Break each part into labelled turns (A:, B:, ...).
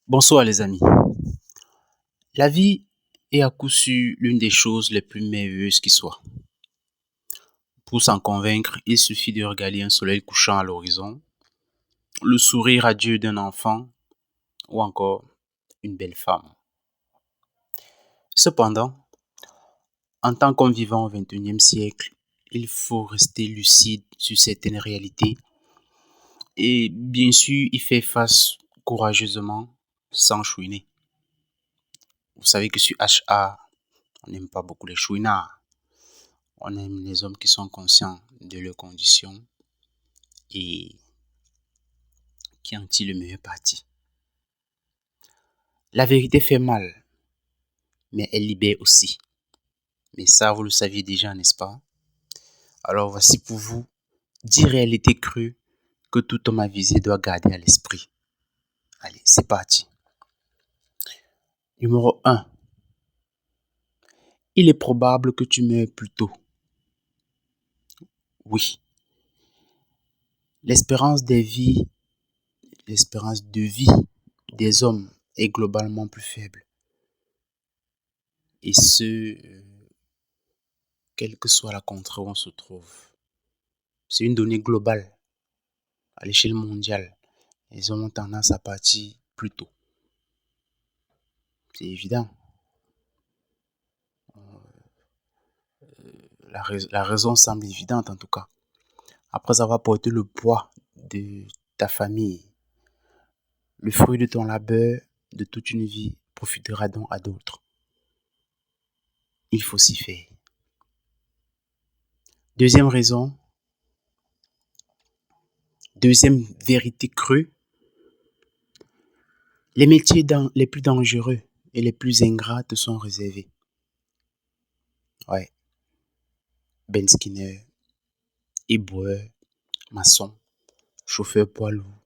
A: Bonsoir les amis. La vie est à coup sûr l'une des choses les plus merveilleuses qui soit. Pour s'en convaincre, il suffit de regarder un soleil couchant à l'horizon, le sourire radieux d'un enfant ou encore une belle femme. Cependant, en tant qu'homme vivant au XXIe siècle, il faut rester lucide sur certaines réalités et bien sûr y faire face courageusement sans chouiner. Vous savez que sur HA, on n'aime pas beaucoup les chouinards. On aime les hommes qui sont conscients de leurs conditions et qui en tirent le meilleur parti. La vérité fait mal, mais elle libère aussi. Mais ça, vous le saviez déjà, n'est-ce pas? Alors voici pour vous 10 réalités crues que tout homme avisé doit garder à l'esprit. Allez, c'est parti. Numéro 1. Il est probable que tu meurs plus tôt. Oui. L'espérance de vie des hommes est globalement plus faible. Et ce, quelle que soit la contrée où on se trouve. C'est une donnée globale à l'échelle mondiale. Les hommes ont tendance à partir plus tôt. C'est évident. La raison semble évidente en tout cas. Après avoir porté le poids de ta famille, le fruit de ton labeur de toute une vie profitera donc à d'autres. Il faut s'y faire. Deuxième raison, deuxième vérité crue, les métiers les plus dangereux et les plus ingrats te sont réservés. Ouais. Ben Skinner, éboueur, maçon, chauffeur poids lourd,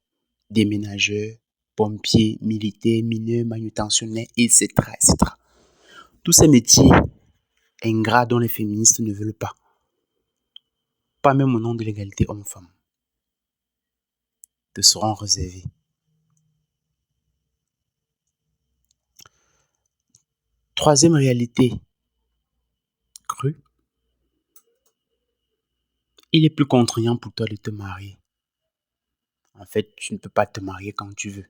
A: déménageur, pompier, militaire, mineur, manutentionnaire, etc., etc. Tous ces métiers ingrats dont les féministes ne veulent pas. Pas même au nom de l'égalité homme-femme. Te seront réservés. Troisième réalité crue, il est plus contraignant pour toi de te marier. En fait, tu ne peux pas te marier quand tu veux.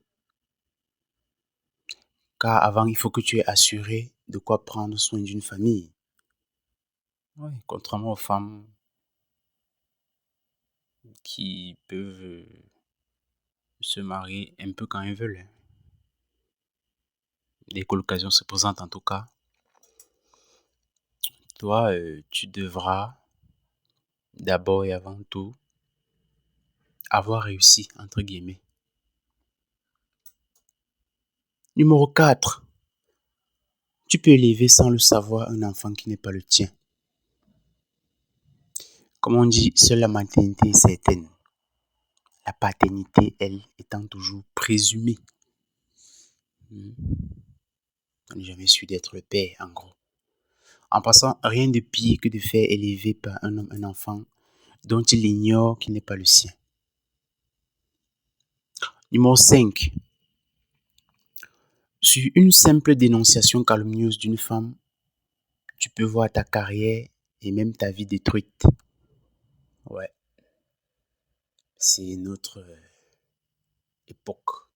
A: Car avant, il faut que tu aies assuré de quoi prendre soin d'une famille. Oui, contrairement aux femmes qui peuvent se marier un peu quand elles veulent. Dès que l'occasion se présente en tout cas, toi, tu devras d'abord et avant tout avoir réussi, entre guillemets. Numéro 4. Tu peux élever sans le savoir un enfant qui n'est pas le tien. Comme on dit, seule la maternité est certaine. La paternité, elle, étant toujours présumée. On n'est jamais sûr d'être le père, en gros. En passant, rien de pire que de faire élever par un homme un enfant dont il ignore qu'il n'est pas le sien. Numéro 5. Sur une simple dénonciation calomnieuse d'une femme, tu peux voir ta carrière et même ta vie détruite. Ouais. C'est notre époque.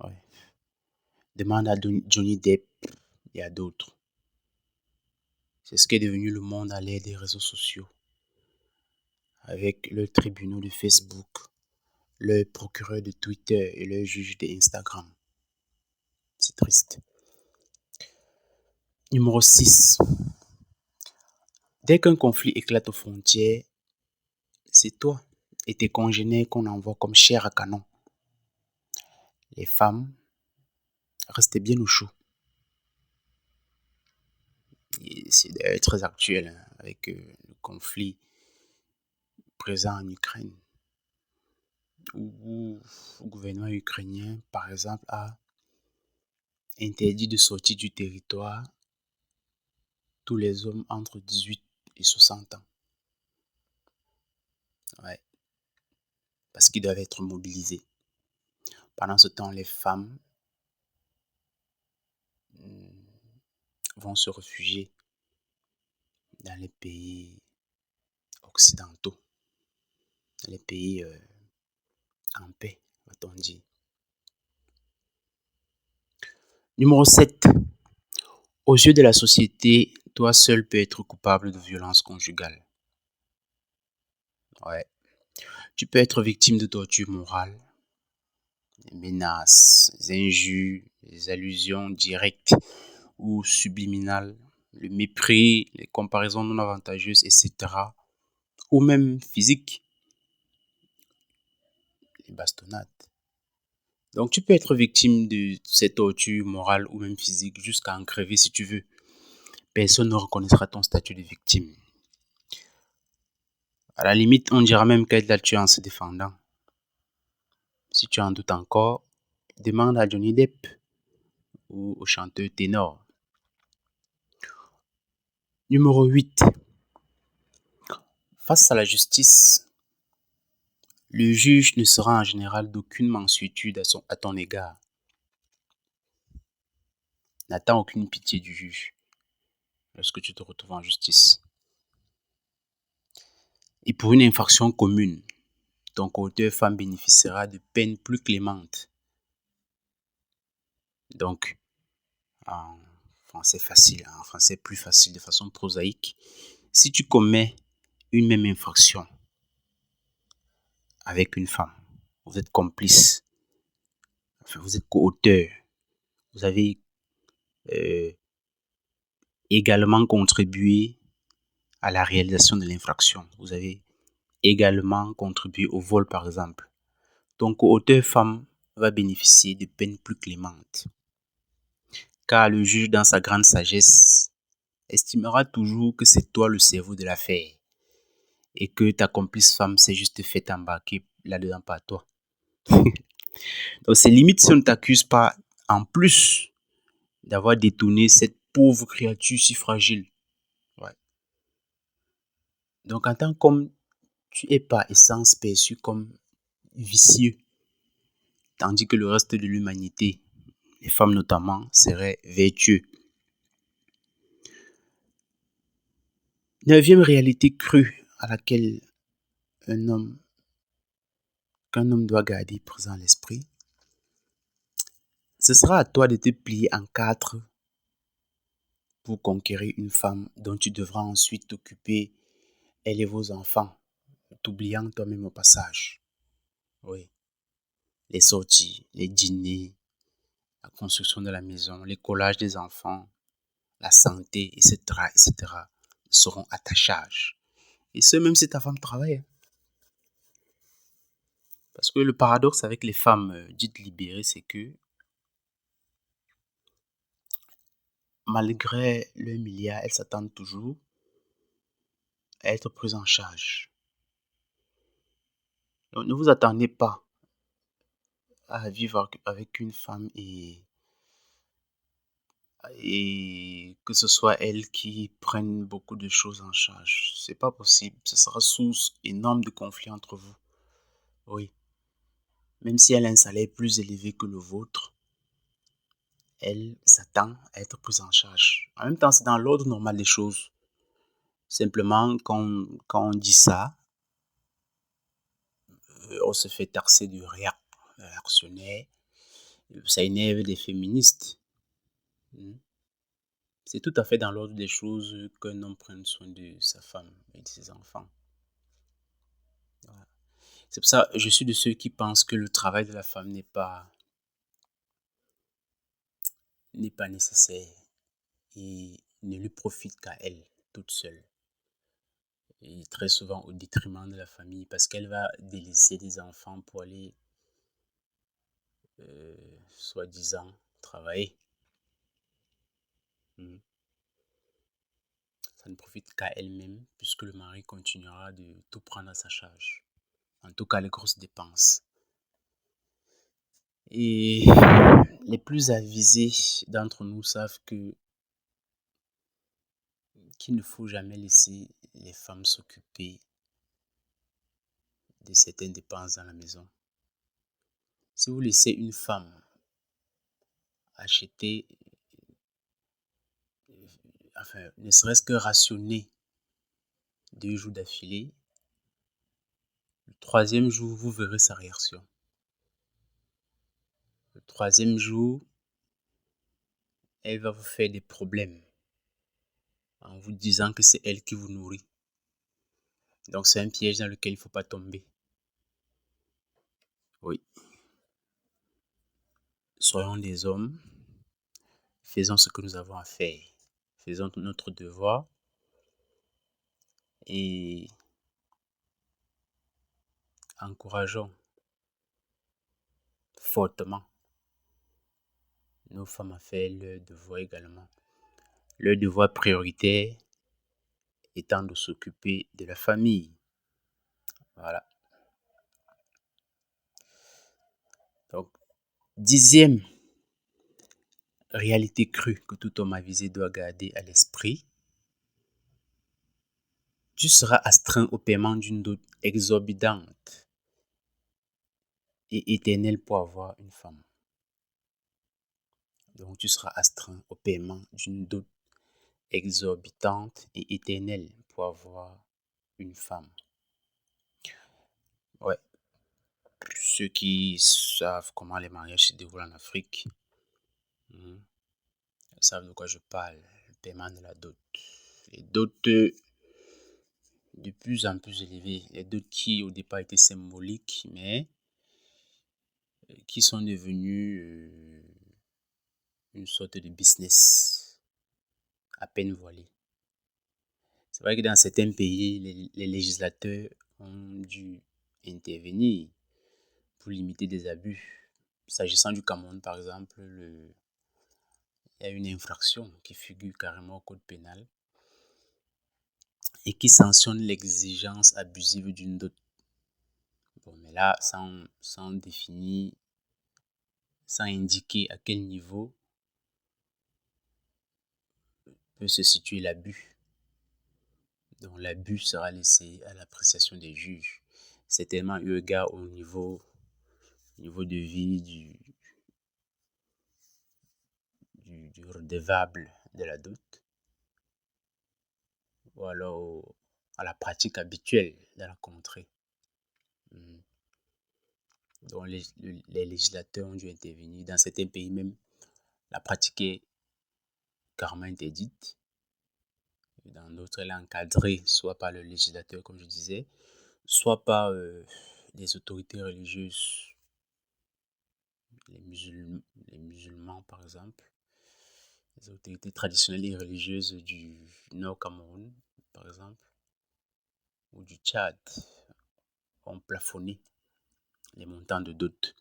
A: Ouais. Demande à Johnny Depp et à d'autres. C'est ce qu'est devenu le monde à l'ère des réseaux sociaux. Avec le tribunal de Facebook, le procureur de Twitter et le juge d'Instagram. C'est triste. Numéro 6. Dès qu'un conflit éclate aux frontières, c'est toi et tes congénères qu'on envoie comme chair à canon. Les femmes, restez bien au chaud. Et c'est d'ailleurs très actuel avec le conflit présent en Ukraine, où le gouvernement ukrainien, par exemple, a interdit de sortir du territoire tous les hommes entre 18 et 60 ans. Ouais. Parce qu'ils doivent être mobilisés. Pendant ce temps, les femmes vont se réfugier dans les pays occidentaux, dans les pays en paix, va-t-on dire. Numéro 7. Aux yeux de la société, toi seul peux être coupable de violence conjugale. Ouais. Tu peux être victime de torture morale, des menaces, des injures, des allusions directes ou subliminales, le mépris, les comparaisons non avantageuses, etc. Ou même physiques, les bastonnades. Donc tu peux être victime de ces tortures morales ou même physiques jusqu'à en crever si tu veux. Personne ne reconnaîtra ton statut de victime. À la limite, on dira même qu'elle l'a tué en se défendant. Si tu en doutes encore, demande à Johnny Depp ou au chanteur ténor. Numéro 8. Face à la justice, le juge ne sera en général d'aucune mansuétude à ton égard. N'attends aucune pitié du juge lorsque tu te retrouves en justice. Et pour une infraction commune, ton coauteur femme bénéficiera de peines plus clémentes. Donc, en français facile, en français plus facile, de façon prosaïque, si tu commets une même infraction avec une femme, vous êtes complice, enfin, vous êtes coauteur, vous avez également contribué à la réalisation de l'infraction, vous avez également contribué au vol par exemple. Ton coauteur femme va bénéficier de peines plus clémentes. Car le juge, dans sa grande sagesse, estimera toujours que c'est toi le cerveau de l'affaire et que ta complice femme s'est juste fait embarquer là-dedans par toi. Donc c'est limite si on ne t'accuse pas en plus d'avoir détourné cette pauvre créature si fragile. Ouais. Donc en tant qu'homme, tu es par essence perçu comme vicieux, tandis que le reste de l'humanité, les femmes notamment, seraient vertueux. 9e réalité crue à laquelle qu'un homme doit garder présent à l'esprit. Ce sera à toi de te plier en 4 pour conquérir une femme dont tu devras ensuite t'occuper, elle et vos enfants, t'oubliant toi-même au passage. Oui. Les sorties, les dîners, la construction de la maison, les collages des enfants, la santé, etc., etc., seront à ta charge. Et ce, même si ta femme travaille. Parce que le paradoxe avec les femmes dites libérées, c'est que malgré le milliard, elles s'attendent toujours à être prises en charge. Donc, ne vous attendez pas à vivre avec une femme et que ce soit elle qui prenne beaucoup de choses en charge. C'est pas possible. Ce sera source énorme de conflits entre vous. Oui. Même si elle a un salaire plus élevé que le vôtre, elle s'attend à être prise en charge. En même temps, c'est dans l'ordre normal des choses. Simplement, quand on dit ça, on se fait taxer de réactionnaire. Ça énerve des féministes. C'est tout à fait dans l'ordre des choses qu'un homme prenne soin de sa femme et de ses enfants. Voilà. C'est pour ça que je suis de ceux qui pensent que le travail de la femme n'est pas nécessaire et ne lui profite qu'à elle, toute seule. Et très souvent au détriment de la famille parce qu'elle va délaisser des enfants pour aller, soi-disant, travailler. Ça ne profite qu'à elle-même puisque le mari continuera de tout prendre à sa charge. En tout cas, les grosses dépenses. Et les plus avisés d'entre nous savent qu'il ne faut jamais laisser les femmes s'occuper de certaines dépenses dans la maison. Si vous laissez une femme acheter, enfin, ne serait-ce que rationner 2 jours d'affilée, le 3e jour, vous verrez sa réaction. Le 3e jour, elle va vous faire des problèmes en vous disant que c'est elle qui vous nourrit. Donc c'est un piège dans lequel il ne faut pas tomber. Oui. Soyons des hommes, faisons ce que nous avons à faire, faisons notre devoir et encourageons fortement nos femmes à faire leur devoir également. Leur devoir prioritaire étant de s'occuper de la famille. Voilà. Donc, 10e réalité crue que tout homme avisé doit garder à l'esprit. Tu seras astreint au paiement d'une dot exorbitante et éternelle pour avoir une femme. Donc, tu seras astreint au paiement d'une dot exorbitante et éternelle pour avoir une femme. Ouais. Ceux qui savent comment les mariages se déroulent en Afrique savent de quoi je parle. Le paiement de la dot. Les dots de plus en plus élevés. Les dots qui au départ étaient symboliques, mais qui sont devenus une sorte de business à peine voilé. C'est vrai que dans certains pays, les législateurs ont dû intervenir pour limiter des abus. S'agissant du Cameroun, par exemple, il y a une infraction qui figure carrément au code pénal et qui sanctionne l'exigence abusive d'une dot. Bon, mais là, sans définir, sans indiquer à quel niveau peut se situer l'abus. Donc l'abus sera laissé à l'appréciation des juges. C'est tellement eu égard au niveau de vie du redevable de la dot, ou alors à la pratique habituelle dans la contrée. Donc les législateurs ont dû intervenir. Dans certains pays même, la pratique est carrément interdite. Dans d'autres, elle est encadrée soit par le législateur, comme je disais, soit par les autorités religieuses, les musulmans par exemple, les autorités traditionnelles et religieuses du Nord Cameroun par exemple, ou du Tchad, ont plafonné les montants de dot.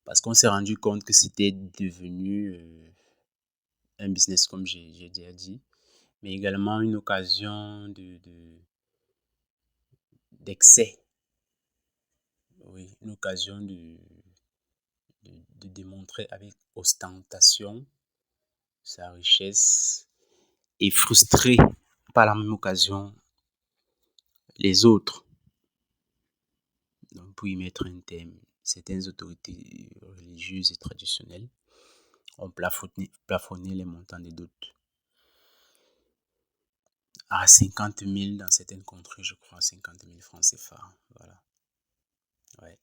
A: Parce qu'on s'est rendu compte que c'était devenu un business, comme j'ai déjà dit, mais également une occasion d'excès. Oui, une occasion de démontrer avec ostentation sa richesse et frustrer par la même occasion les autres. Donc, pour y mettre un thème, certaines autorités religieuses et traditionnelles ont plafonné les montants des dots à 50 000 dans certaines contrées, je crois, 50 000 francs CFA. Voilà. Ouais.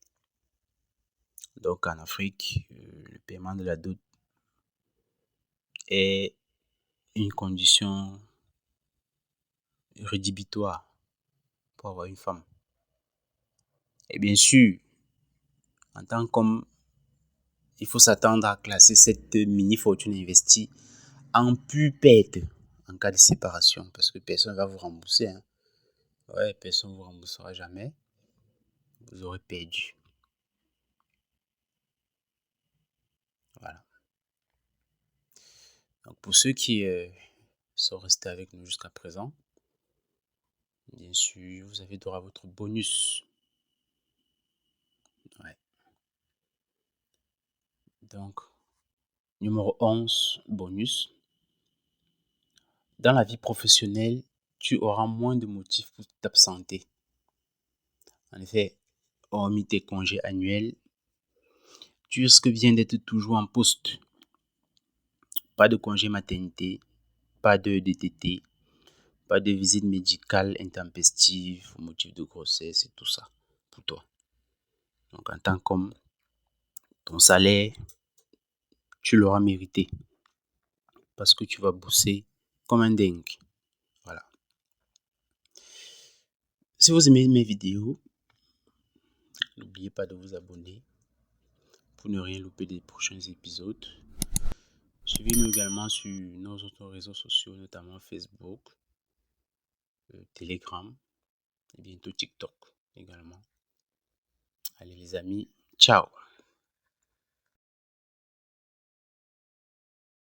A: Donc, en Afrique, le paiement de la dot est une condition rédhibitoire pour avoir une femme. Et bien sûr, en tant qu'homme, il faut s'attendre à classer cette mini-fortune investie en pure perte en cas de séparation, parce que personne ne va vous rembourser. Ouais, personne ne vous remboursera jamais. Vous aurez perdu. Voilà. Donc pour ceux qui sont restés avec nous jusqu'à présent, bien sûr, vous avez droit à votre bonus. Ouais. Donc, numéro 11, bonus. Dans la vie professionnelle, tu auras moins de motifs pour t'absenter. En effet, hormis tes congés annuels, Tu risques bien d'être toujours en poste. Pas de congé maternité, pas de DTT, pas de visite médicale intempestive au motif de grossesse et tout ça pour toi. Donc en tant qu'homme, ton salaire, tu l'auras mérité parce que tu vas bosser comme un dingue. Voilà. Si vous aimez mes vidéos, n'oubliez pas de vous abonner pour ne rien louper des prochains épisodes. Suivez-nous également sur nos autres réseaux sociaux, notamment Facebook, Telegram et bientôt TikTok également. Allez les amis, ciao!